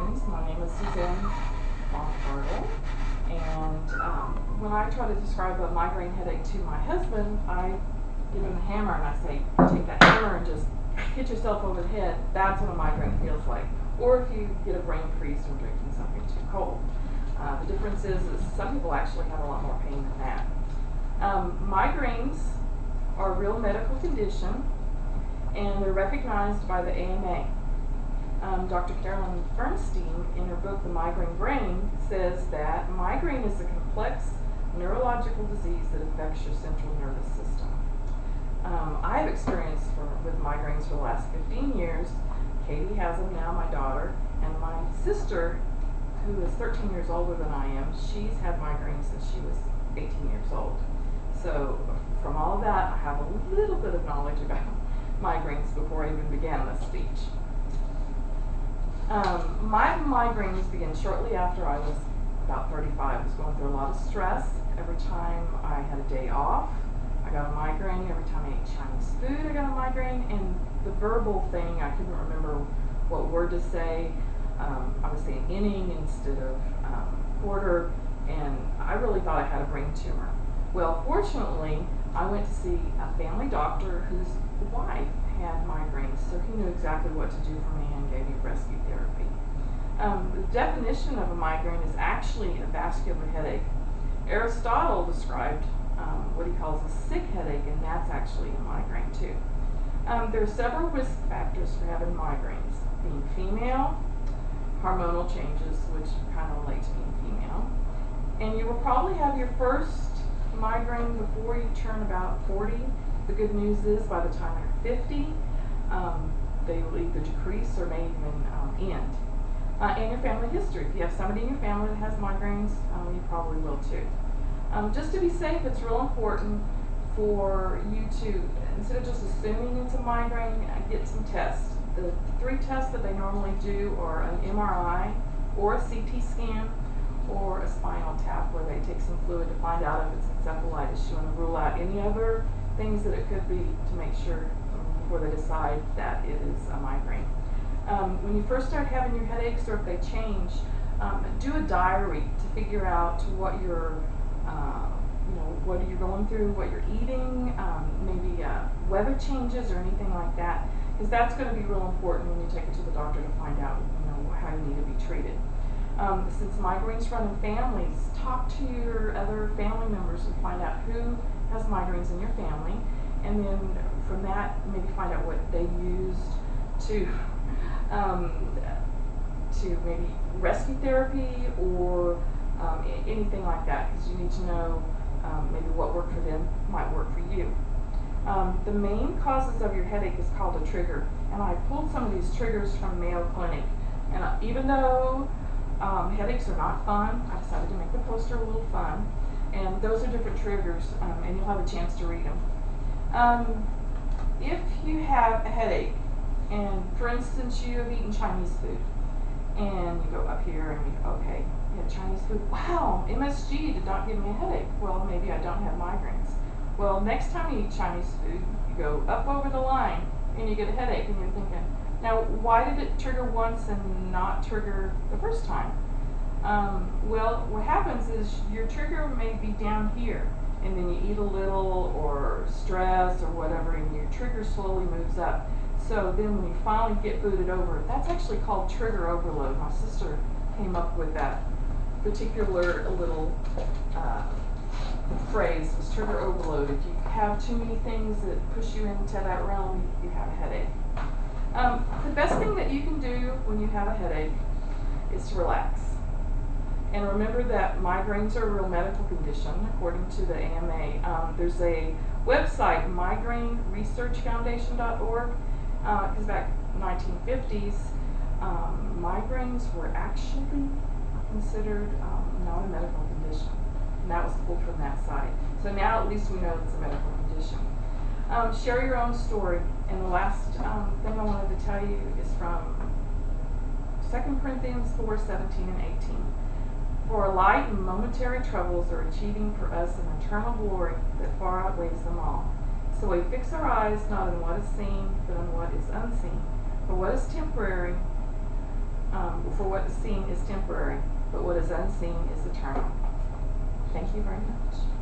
migraines. My name is Suzanne Bonfartle, and when I try to describe a migraine headache to my husband, I give him a hammer and I say, take that hammer and just hit yourself over the head. That's what a migraine feels like. Or if you get a brain freeze from drinking something too cold. The difference is some people actually have a lot more pain than that. Migraines are a real medical condition, and they're recognized by the AMA. Dr. Carolyn Bernstein, in her book, The Migraine Brain, says that migraine is a complex neurological disease that affects your central nervous system. I have experience with migraines for the last 15 years. Katie has them now, my daughter, and my sister, who is 13 years older than I am, she's had migraines since she was 18 years old. So from all of that, I have a little bit of knowledge about migraines before I even began this speech. My migraines began shortly after I was about 35. I was going through a lot of stress. Every time I had a day off, I got a migraine. Every time I ate Chinese food, I got a migraine. And the verbal thing, I couldn't remember what word to say. I was saying inning instead of quarter, and I really thought I had a brain tumor. Well, fortunately, I went to see a family doctor whose wife had migraines, so he knew exactly what to do for me and gave me rescue therapy. The definition of a migraine is actually a vascular headache. Aristotle described what he calls a sick headache, and that's actually a migraine too. There are several risk factors for having migraines: being female, hormonal changes, which kind of relate to being female, and you will probably have your first migraine before you turn about 40. The good news is by the time you're 50, they will either decrease or may even end. And your family history. If you have somebody in your family that has migraines, you probably will too. Just to be safe, it's real important for you to, instead of just assuming it's a migraine, get some tests. The 3 tests that they normally do are an MRI or a CT scan or a spinal tap, where they take some fluid to find out if it's encephalitis. You want to rule out any other things that it could be to make sure before they decide that it is a migraine. When you first start having your headaches, or if they change, do a diary to figure out what you're what you're going through, what you're eating, maybe weather changes or anything like that, because that's going to be real important when you take it to the doctor to find out how you need to be treated. Since migraines run in families, talk to your other family members and find out who has migraines in your family, and then from that maybe find out what they used to maybe rescue therapy or anything like that, because you need to know maybe what worked for them might work for you. The main causes of your headache is called a trigger, and I pulled some of these triggers from Mayo Clinic, and even though headaches are not fun, I decided to make the poster a little fun, and those are different triggers, and you'll have a chance to read them. If you have a headache, and for instance you have eaten Chinese food, and you go up here and you go, okay, you had Chinese food, wow, MSG did not give me a headache. Well, maybe I don't have migraines. Well, next time you eat Chinese food, you go up over the line and you get a headache, and you're thinking, now why did it trigger once and not trigger the first time? Well, what happens is your trigger may be down here, and then you eat a little or stress or whatever, and your trigger slowly moves up. So then when you finally get booted over, that's actually called trigger overload. My sister came up with that particular little phrase, was trigger overload. If you have too many things that push you into that realm, you have a headache. The best thing that you can do when you have a headache is to relax. And remember that migraines are a real medical condition, according to the AMA. There's a website, migraineresearchfoundation.org, because back in the 1950s, migraines were actually considered not a medical condition. And that was pulled from that site. So now at least we know it's a medical condition. Share your own story. And the last thing I wanted to tell you is from 2 Corinthians 4:17 and 18. For light and momentary troubles are achieving for us an eternal glory that far outweighs them all. So we fix our eyes not on what is seen, but on what is unseen. For what is temporary For what is seen is temporary, but what is unseen is eternal. Thank you very much.